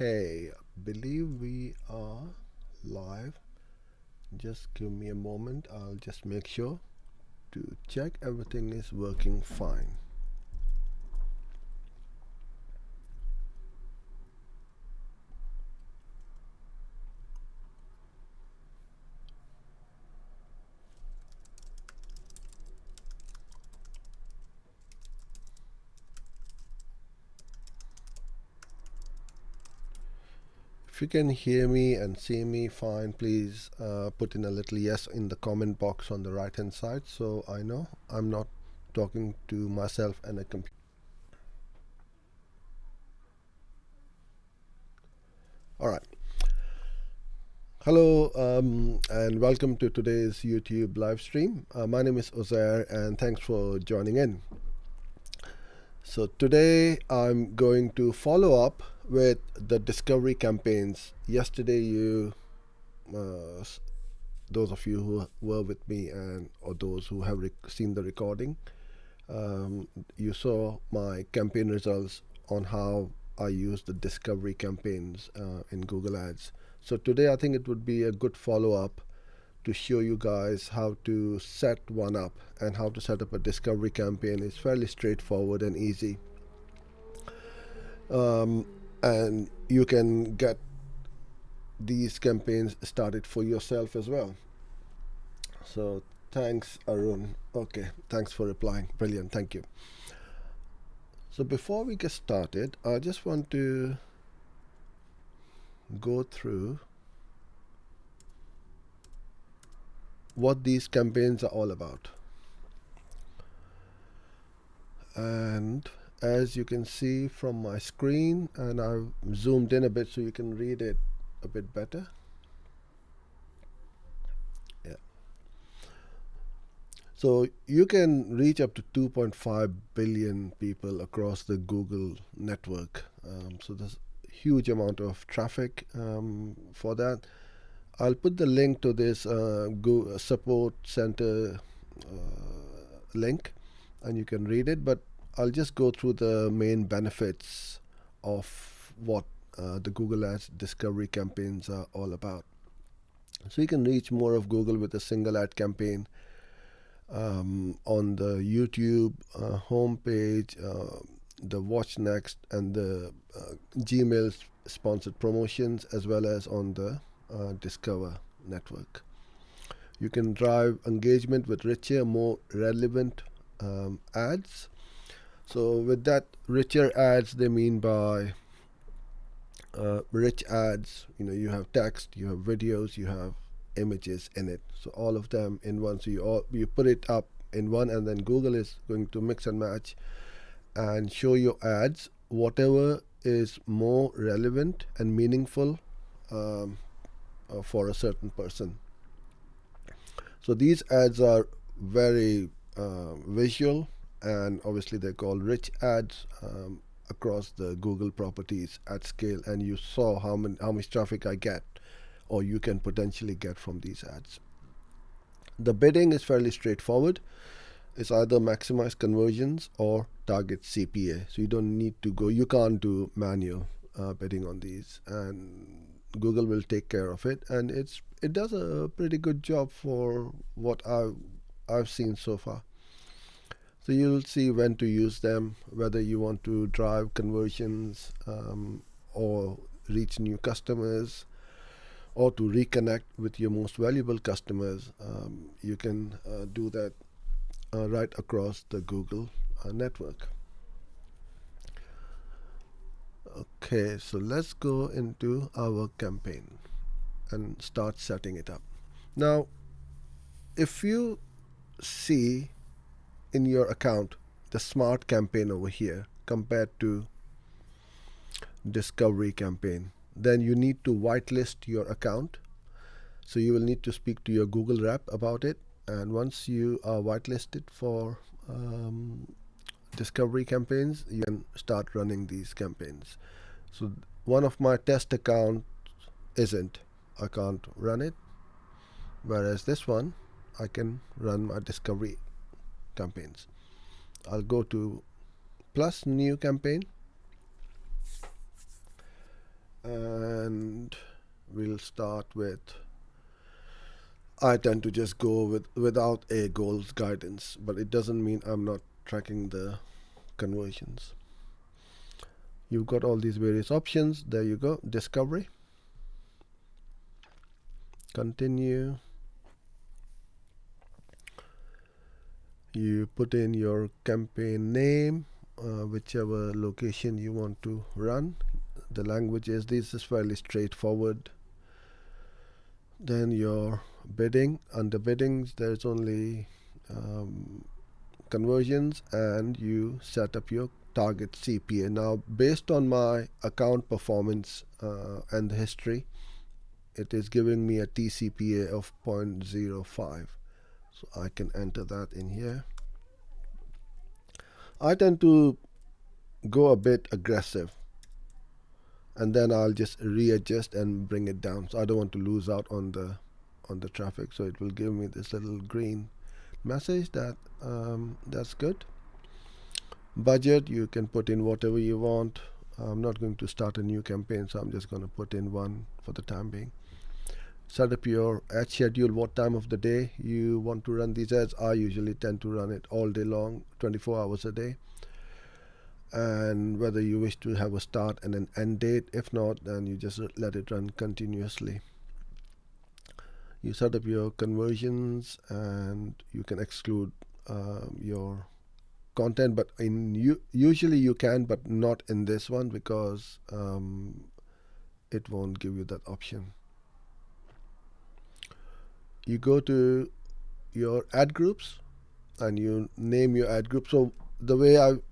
Okay, believe we are live. Just give me a moment. I'll just make sure to check everything is working fine. If you can hear me and see me fine, please put in a little yes in the comment box on the right hand side so I know I'm not talking to myself and a computer. Alright. Hello and welcome to today's YouTube live stream. My name is Uzair and thanks for joining in. So today I'm going to follow up with the discovery campaigns. Yesterday those of you who were with me or those who have seen the recording, you saw my campaign results on how I use the discovery campaigns in Google Ads. So today I think it would be a good follow-up to show you guys how to set one up, and how to set up a discovery campaign is fairly straightforward and easy. And you can get these campaigns started for yourself as well. So thanks, Arun. Okay, thanks for replying. Brilliant, thank you. So before we get started, I just want to go through what these campaigns are all about. And as you can see from my screen, and I've zoomed in a bit so you can read it a bit better. Yeah. So you can reach up to 2.5 billion people across the Google network. So there's a huge amount of traffic for that. I'll put the link to this Google Support Center link, and you can read it, but I'll just go through the main benefits of what the Google Ads discovery campaigns are all about. So you can reach more of Google with a single ad campaign on the YouTube homepage, the Watch Next, and the Gmail sponsored promotions, as well as on the Discover network. You can drive engagement with richer, more relevant ads. So with that, richer ads, they mean by rich ads, you have text, you have videos, you have images in it. So all of them in one. So you put it up in one, and then Google is going to mix and match and show your ads whatever is more relevant and meaningful for a certain person. So these ads are very visual, and obviously they're called rich ads across the Google properties at scale. And you saw how much traffic I get, or you can potentially get from these ads. The bidding is fairly straightforward. It's either maximize conversions or target CPA. So you can't do manual bidding on these, and Google will take care of it, and it does a pretty good job for what I've seen so far. So you'll see when to use them, whether you want to drive conversions or reach new customers, or to reconnect with your most valuable customers. You can do that right across the Google network. Okay, so let's go into our campaign and start setting it up. Now, if you see in your account the smart campaign over here compared to discovery campaign, then you need to whitelist your account. So you will need to speak to your Google rep about it, and once you are whitelisted for discovery campaigns, you can start running these campaigns. So one of my test accounts isn't. I can't run it, whereas this one I can run my discovery campaigns. I'll go to plus new campaign, and we'll start with, I tend to just go without a goals guidance, but it doesn't mean I'm not tracking the conversions. You've got all these various options. There you go. Discovery. Continue. You put in your campaign name, whichever location you want to run. The language is, this is fairly straightforward. Then your bidding. Under biddings, there's only conversions, and you set up your target CPA. Now, based on my account performance and the history, it is giving me a TCPA of 0.05. So I can enter that in here. I tend to go a bit aggressive, and then I'll just readjust and bring it down. So I don't want to lose out on the traffic. So it will give me this little green message that that's good. Budget, you can put in whatever you want. I'm not going to start a new campaign, so I'm just going to put in one for the time being. Set up your ad schedule, what time of the day you want to run these ads. I usually tend to run it all day long, 24 hours a day. And whether you wish to have a start and an end date. If not, then you just let it run continuously. You set up your conversions, and you can exclude your content, but usually you can, but not in this one, because it won't give you that option. You go to your ad groups and you name your ad group. So the way I've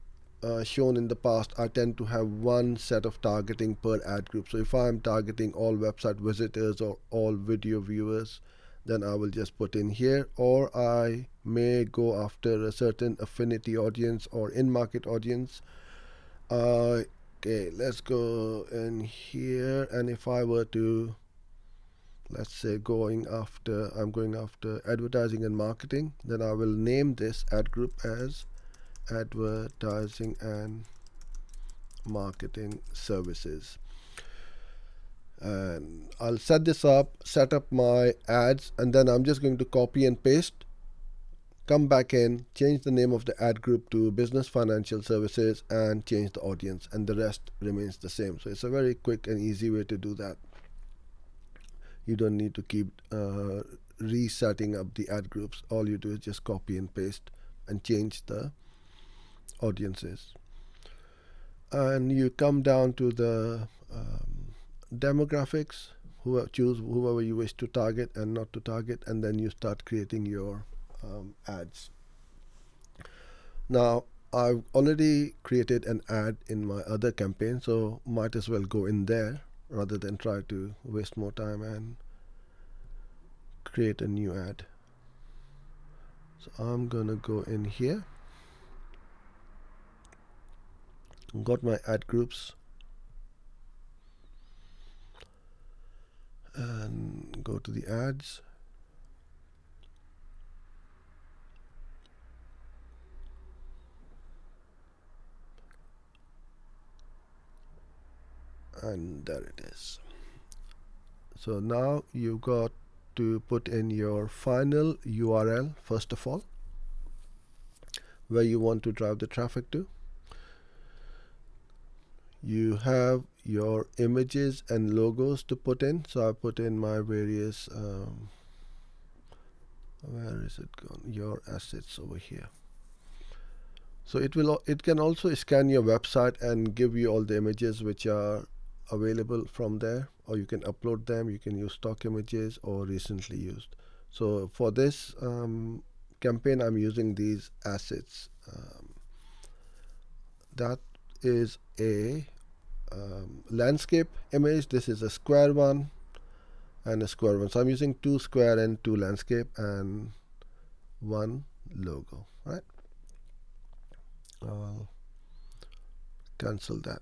shown in the past, I tend to have one set of targeting per ad group. So if I'm targeting all website visitors or all video viewers, then I will just put in here, or I may go after a certain affinity audience or in-market audience. Okay, let's go in here, and if I were to, let's say, I'm going after advertising and marketing, then I will name this ad group as advertising and marketing services. And I'll set this up, set up my ads, and then I'm just going to copy and paste, come back in, change the name of the ad group to business financial services, and change the audience, and the rest remains the same. So it's a very quick and easy way to do that. You don't need to keep resetting up the ad groups. All you do is just copy and paste and change the audiences. And you come down to the demographics, choose whoever you wish to target and not to target, and then you start creating your ads. Now, I've already created an ad in my other campaign, so might as well go in there rather than try to waste more time and create a new ad. So I'm gonna go in here. Got my ad groups, and go to the ads. And there it is. So now you've got to put in your final URL first of all, where you want to drive the traffic to. You have your images and logos to put in. So I put in my various where is it gone? Your assets over here. So it can also scan your website and give you all the images which are available from there, or you can upload them. You can use stock images or recently used. So for this campaign, I'm using these assets. That is a landscape image. This is a square one and a square one. So I'm using 2 square and 2 landscape and 1 logo, right? I'll cancel that.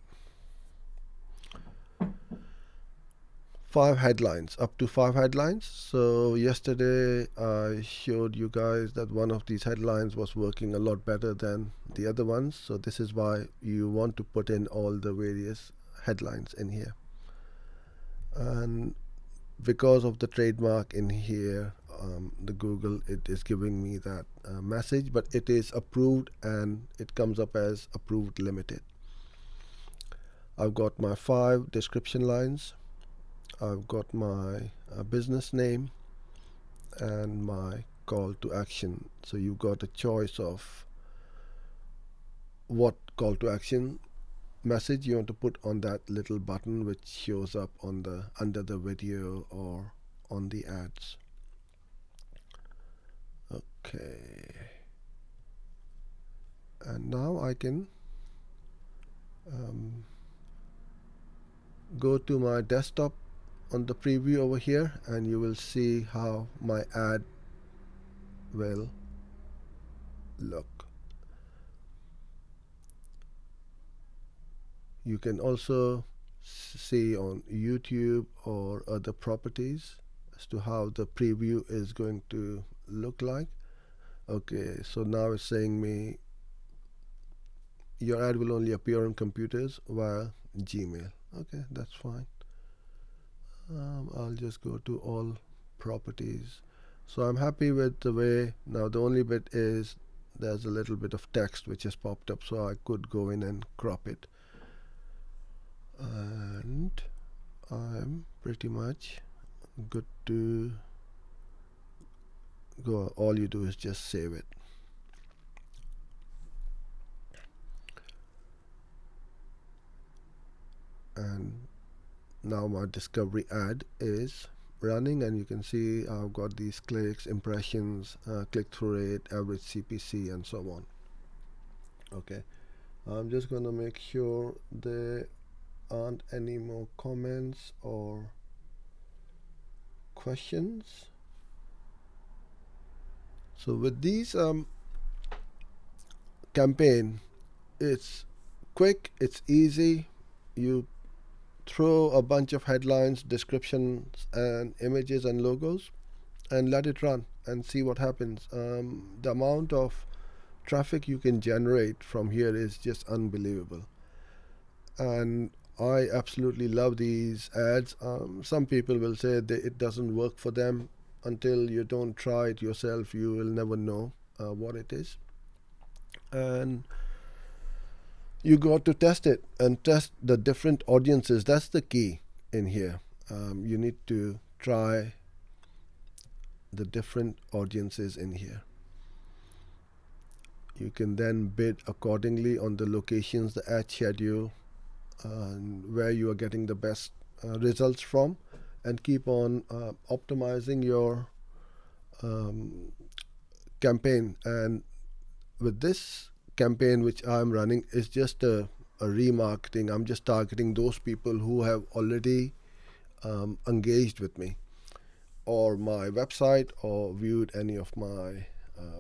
5 headlines, up to 5 headlines. So yesterday I showed you guys that one of these headlines was working a lot better than the other ones. So this is why you want to put in all the various headlines in here. And because of the trademark in here, the Google, it is giving me that message, but it is approved and it comes up as approved limited. I've got my 5 description lines. I've got my business name and my call to action. So you've got a choice of what call to action message you want to put on that little button which shows up on the under the video or on the ads. Okay, and now I can go to my desktop on the preview over here, and you will see how my ad will look. You can also see on YouTube or other properties as to how the preview is going to look like. Okay, so now it's saying me your ad will only appear on computers via Gmail. Okay, that's fine. I'll just go to all properties. So I'm happy with the way. Now the only bit is there's a little bit of text which has popped up, so I could go in and crop it. And I'm pretty much good to go. All you do is just save it. And now my discovery ad is running, and you can see I've got these clicks, impressions, click-through rate, average CPC, and so on. Okay, I'm just gonna make sure there aren't any more comments or questions. So with these campaign, it's quick, it's easy. You throw a bunch of headlines, descriptions, and images and logos, and let it run and see what happens. The amount of traffic you can generate from here is just unbelievable. And I absolutely love these ads. Some people will say that it doesn't work for them. Until you don't try it yourself, you will never know what it is. And you got to test it and test the different audiences. That's the key in here. You need to try the different audiences in here. You can then bid accordingly on the locations, the ad schedule, where you are getting the best results from, and keep on optimizing your campaign. And with this campaign which I'm running is just a remarketing. I'm just targeting those people who have already engaged with me or my website or viewed any of my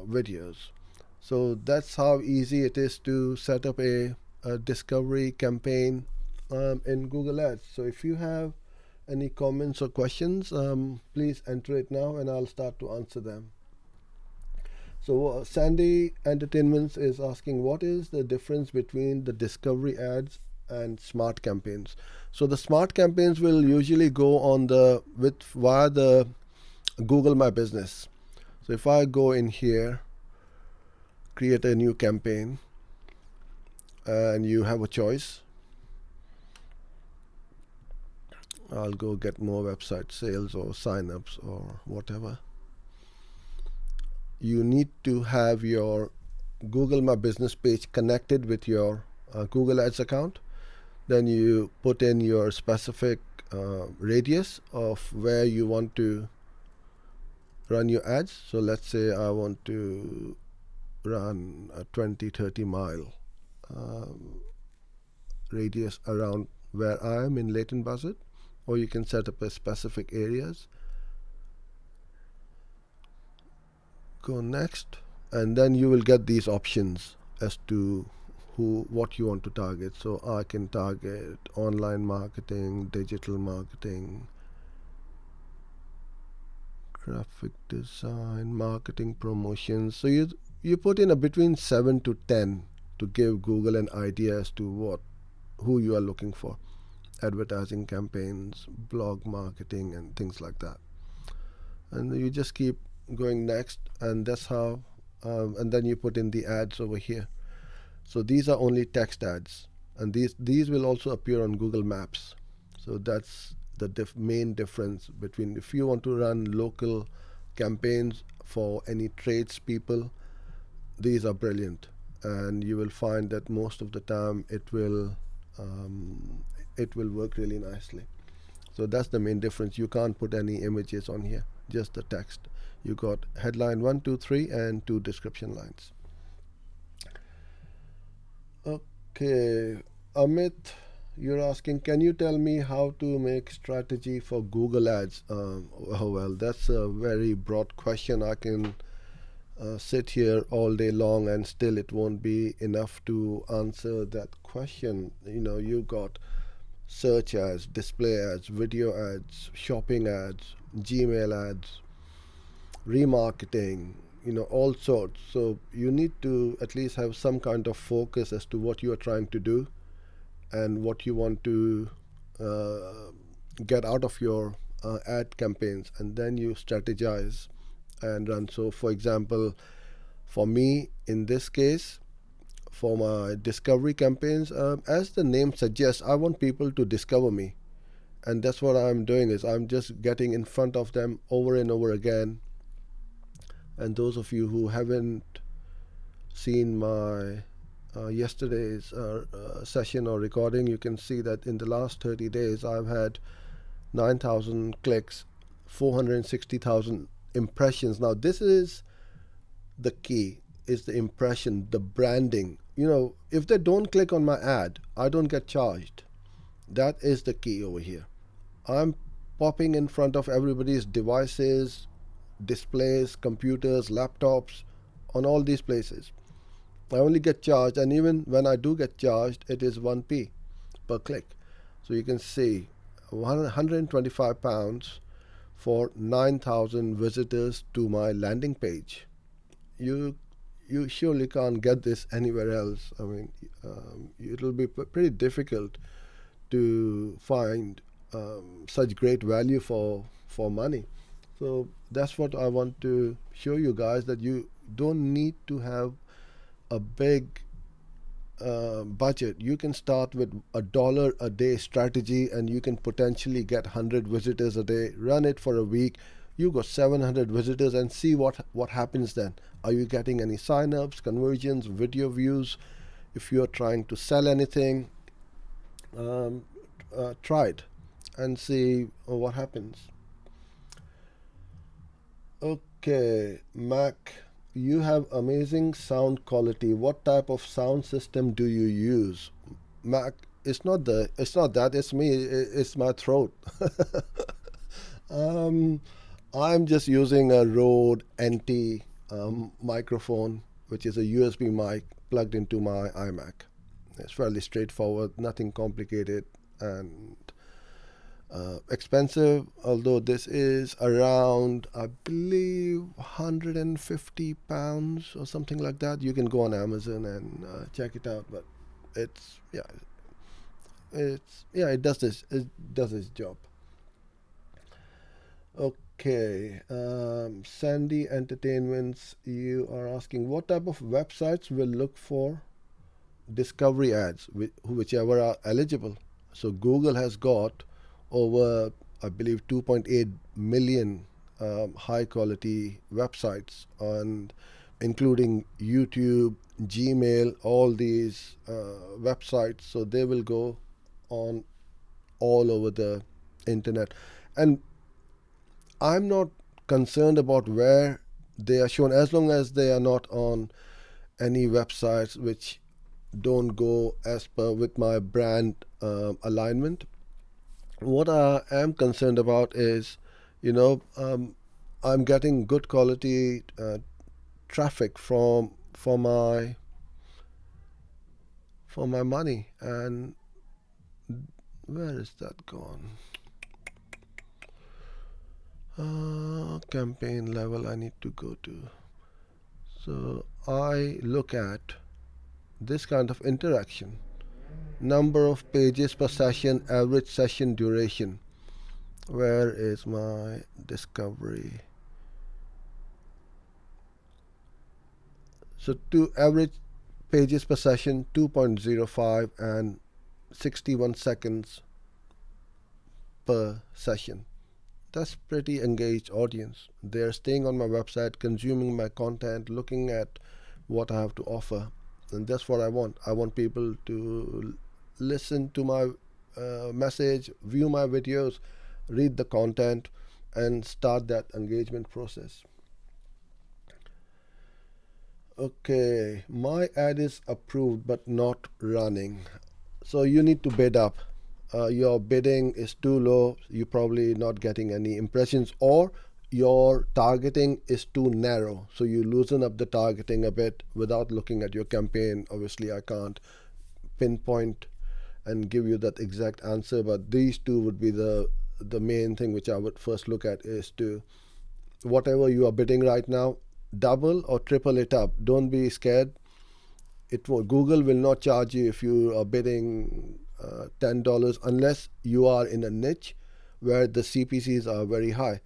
videos. So that's how easy it is to set up a discovery campaign in Google Ads. So if you have any comments or questions, please enter it now and I'll start to answer them. So Sandy Entertainments is asking, what is the difference between the discovery ads and smart campaigns? So the smart campaigns will usually go on the via the Google My Business. So if I go in here, create a new campaign, and you have a choice. I'll go get more website sales or signups or whatever. You need to have your Google My Business page connected with your Google Ads account. Then you put in your specific radius of where you want to run your ads. So let's say I want to run a 20-30 mile radius around where I am in Leighton Buzzard, or you can set up a specific areas. Go next, and then you will get these options as to what you want to target. So I can target online marketing, digital marketing, graphic design, marketing promotions. So you put in a between 7 to 10 to give Google an idea as to who you are looking for. advertising campaigns, blog marketing, and things like that. And you just keep going next, and that's how. And then you put in the ads over here. So these are only text ads, and these will also appear on Google Maps. So that's the main difference between if you want to run local campaigns for any tradespeople, these are brilliant, and you will find that most of the time um, it will work really nicely. So that's the main difference. You can't put any images on here, just the text. You got headline 1, 2, 3, and 2 description lines. Okay, Amit, you're asking, can you tell me how to make strategy for Google Ads? Oh, well, that's a very broad question. I can sit here all day long and still it won't be enough to answer that question. You got search ads, display ads, video ads, shopping ads, Gmail ads, remarketing, all sorts. So you need to at least have some kind of focus as to what you are trying to do and what you want to uh, get out of your ad campaigns, and then you strategize and run. So, for example, for me in this case, for my discovery campaigns, as the name suggests, I want people to discover me, and that's what I'm doing. Is I'm just getting in front of them over and over again. And those of you who haven't seen my yesterday's session or recording, you can see that in the last 30 days I've had 9,000 clicks, 460,000 impressions. Now this is the key, is the impression, the branding. If they don't click on my ad, I don't get charged. That is the key over here. I'm popping in front of everybody's devices, displays, computers, laptops, on all these places. I only get charged, and even when I do get charged, it is 1p per click. So you can see £125 for 9,000 visitors to my landing page. You surely can't get this anywhere else. I mean, it'll be pretty difficult to find such great value for money. So that's what I want to show you guys, that you don't need to have a big budget. You can start with $1 a day strategy, and you can potentially get 100 visitors a day. Run it for a week. You got 700 visitors, and see what happens then. Are you getting any signups, conversions, video views? If you are trying to sell anything, try it and see what happens. Okay, Mac, you have amazing sound quality. What type of sound system do you use? Mac, it's not that. It's me. It's my throat. um, I'm just using a Rode NT microphone, which is a USB mic plugged into my iMac. It's fairly straightforward, nothing complicated, and expensive, although this is around, I believe, £150 or something like that. You can go on Amazon and check it out, but it's it does its job. Okay, Sandy Entertainments, you are asking what type of websites will look for discovery ads, whichever are eligible. So Google has got over, I believe, 2.8 million high quality websites, and including YouTube, Gmail, all these websites. So they will go on all over the internet, and I'm not concerned about where they are shown, as long as they are not on any websites which don't go as per with my brand alignment. What I am concerned about is, I'm getting good quality traffic for my money, and where is that gone? Campaign level I need to go to. So I look at this kind of interaction. number of pages per session, average session duration. Where is my discovery? So two average pages per session 2.05 and 61 seconds per session. That's pretty engaged audience. They're staying on my website, consuming my content, looking at what I have to offer, and that's what I want. I want people to listen to my message, view my videos, read the content, and start that engagement process. Okay, my ad is approved but not running. So you need to bid up. Your bidding is too low, you're probably not getting any impressions, or your targeting is too narrow. So you loosen up the targeting a bit without looking at your campaign. Obviously, I can't pinpoint and give you that exact answer, but these two would be the main thing which I would first look at is to whatever you are bidding right now, double or triple it up. Don't be scared. Google will not charge you if you are bidding $10 unless you are in a niche where the CPCs are very high.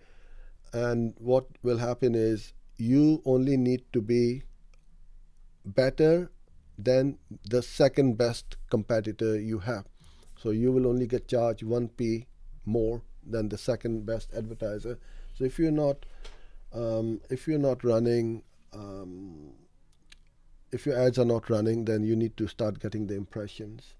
And what will happen is you only need to be better than the second best competitor you have. So you will only get charged 1p more than the second best advertiser. So if you're not running, if your ads are not running, then you need to start getting the impressions.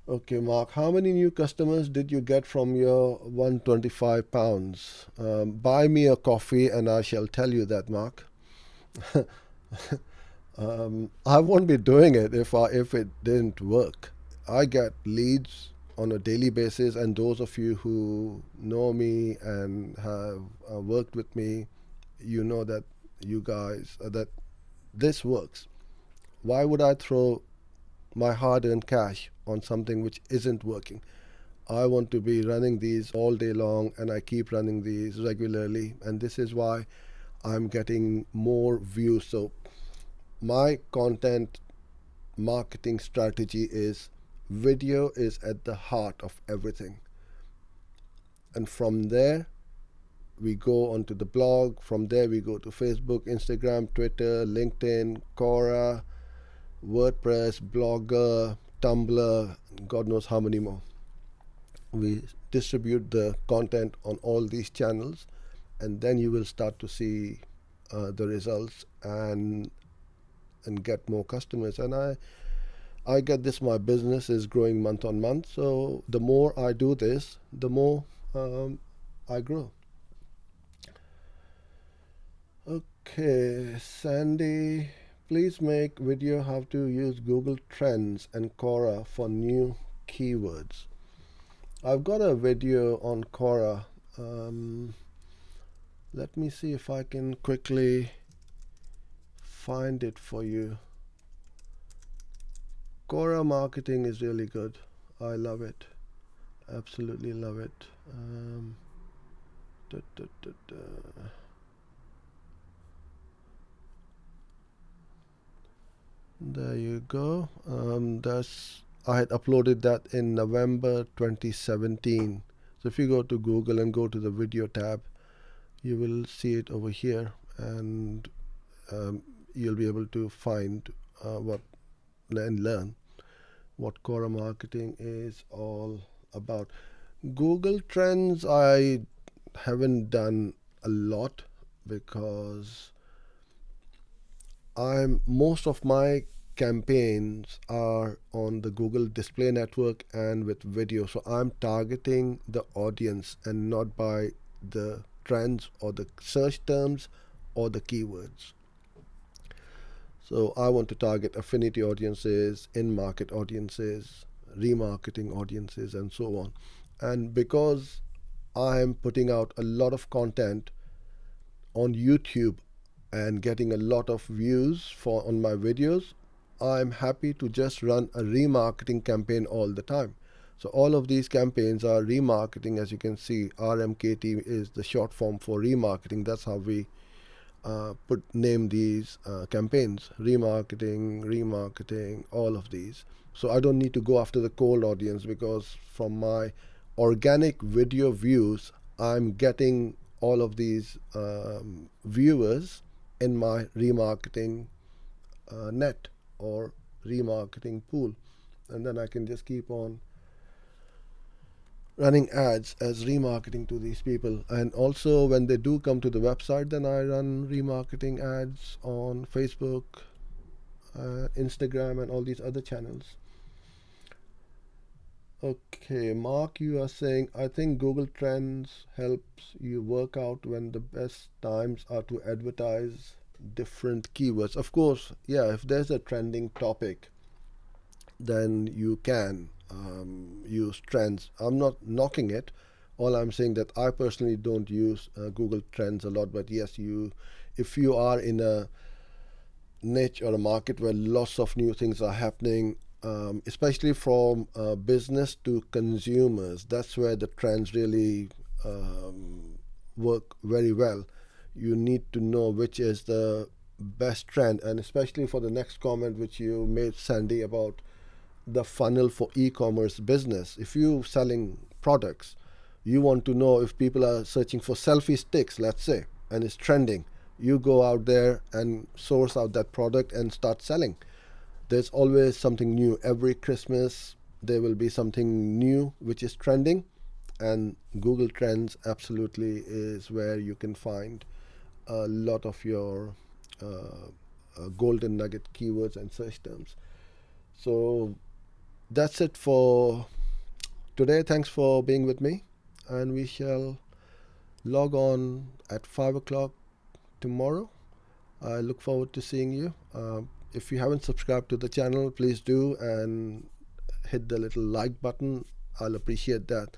Okay, Mark, how many new customers did you get from your 125 pounds? Buy me a coffee and I shall tell you that, Mark. I won't be doing it if it didn't work. I get leads on a daily basis, and those of you who know me and have worked with me, you know that you guys that this works. Why would I throw my hard-earned cash on something which isn't working? I want to be running these all day long, and I keep running these regularly, and this is why I'm getting more views. So my content marketing strategy is video is at the heart of everything. And from there, we go onto the blog. From there, we go to Facebook, Instagram, Twitter, LinkedIn, Quora, WordPress, Blogger, Tumblr, God knows how many more. We distribute the content on all these channels, and then you will start to see the results and get more customers. And I get this. My business is growing month on month. So the more I do this, the more I grow. Okay, Sandy, please make video how to use Google Trends and Quora for new keywords. I've got a video on Quora. Let me see if I can quickly find it for you. Quora marketing is really good. I love it. Absolutely love it. Da, da, da, da. There you go. I had uploaded that in November 2017. So if you go to Google and go to the video tab, you will see it over here, and you'll be able to find and learn what Quora marketing is all about. Google Trends, I haven't done a lot because most of my campaigns are on the Google Display Network and with video. So I'm targeting the audience and not by the trends or the search terms or the keywords. So I want to target affinity audiences, in-market audiences, remarketing audiences, and so on. And because I'm putting out a lot of content on YouTube and getting a lot of views on my videos, I'm happy to just run a remarketing campaign all the time. So all of these campaigns are remarketing. As you can see, RMKT is the short form for remarketing. That's how we name these campaigns: remarketing, all of these. So I don't need to go after the cold audience, because from my organic video views, I'm getting all of these viewers in my remarketing net or remarketing pool, and then I can just keep on running ads as remarketing to these people. And also, when they do come to the website, then I run remarketing ads on Facebook, Instagram, and all these other channels. Okay, Mark, you are saying, I think Google Trends helps you work out when the best times are to advertise different keywords. Of course, yeah, if there's a trending topic, then you can use trends. I'm not knocking it. All I'm saying that I personally don't use Google Trends a lot, but yes, if you are in a niche or a market where lots of new things are happening, especially from business to consumers, that's where the trends really work very well. You need to know which is the best trend, and especially for the next comment which you made, Sandy, about the funnel for e-commerce business. If you're selling products, you want to know if people are searching for selfie sticks, let's say, and it's trending. You go out there and source out that product and start selling. There's always something new. Every Christmas there will be something new which is trending, and Google Trends absolutely is where you can find a lot of your golden nugget keywords and search terms. So that's it for today. Thanks for being with me, and we shall log on at 5 o'clock tomorrow. I look forward to seeing you. If you haven't subscribed to the channel, please do, and hit the little like button. I'll appreciate that.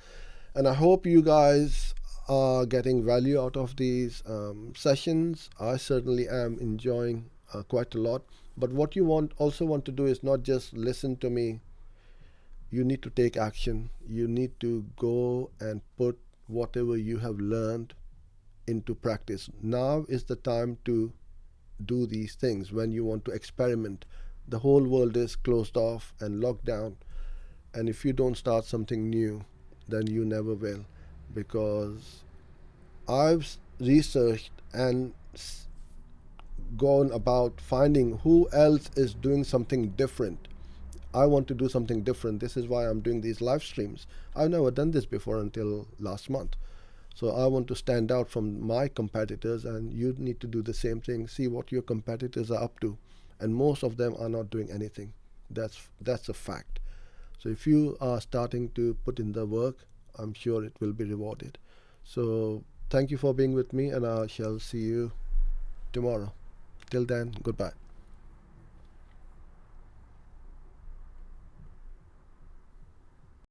And I hope you guys are getting value out of these sessions. I certainly am enjoying quite a lot. But what you also want to do is not just listen to me. You need to take action. You need to go and put whatever you have learned into practice. Now is the time to do these things. When you want to experiment, the whole world is closed off and locked down, and if you don't start something new, then you never will. Because I've researched and gone about finding who else is doing something different. I want to do something different. This is why I'm doing these live streams. I've never done this before until last month. So I want to stand out from my competitors, and you need to do the same thing. See what your competitors are up to, and most of them are not doing anything. That's a fact. So if you are starting to put in the work, I'm sure it will be rewarded. So thank you for being with me, and I shall see you tomorrow. Till then, goodbye.